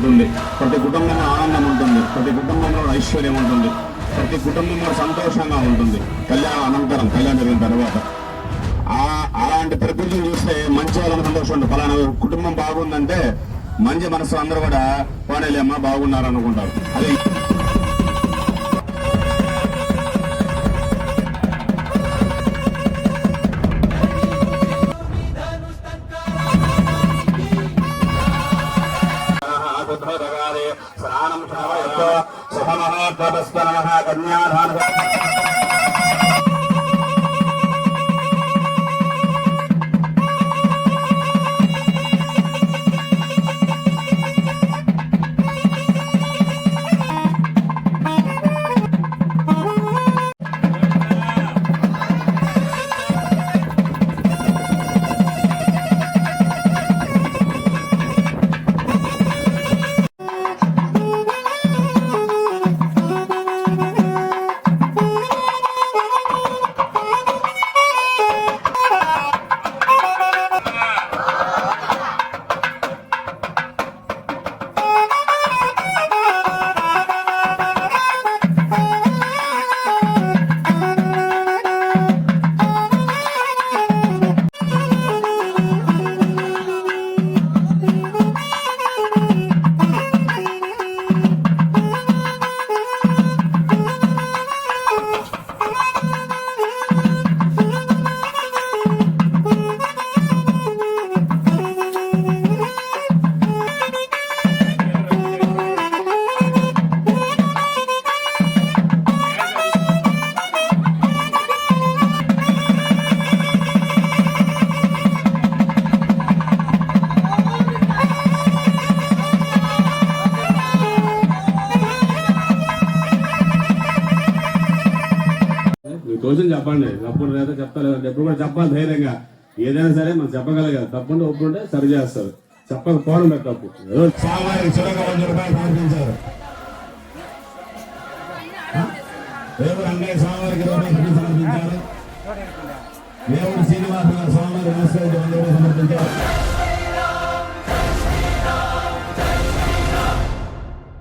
ఉంటుంది, ప్రతి కుటుంబంలో ఆనందం ఉంటుంది, ప్రతి కుటుంబంలో ఐశ్వర్యం ఉంటుంది, ప్రతి కుటుంబంలో సంతోషంగా ఉంటుంది కళ్యాణ అనంతరం, కళ్యాణం జరిగిన తర్వాత. అలాంటి ప్రకృతిని చూస్తే మంచి వాళ్ళని సంతోషం ఉంటుంది. ఫలానా కుటుంబం బాగుందంటే మంచి మనసు అందరూ కూడా పోనేలేమ్మా బాగున్నారు అనుకుంటారు. అదే స్నానం కన్యాదాన తోచని చెప్పండి. తప్పుడు లేదా చెప్తారు, ఎప్పుడు కూడా చెప్పాలి ధైర్యంగా. ఏదైనా సరే మనం చెప్పగలగాలి. తప్పుంటే ఒప్పుంటే సరి చేస్తారు, చెప్పకపోవడం లేదు తప్పు. స్వామివారికి చిరక 100 రూపాయలు సమర్పించారు. దేవుడు అంగయ్య స్వామివారికి సమర్పించారు. దేవుడు శ్రీనివాస స్వామివారి సమర్పించారు.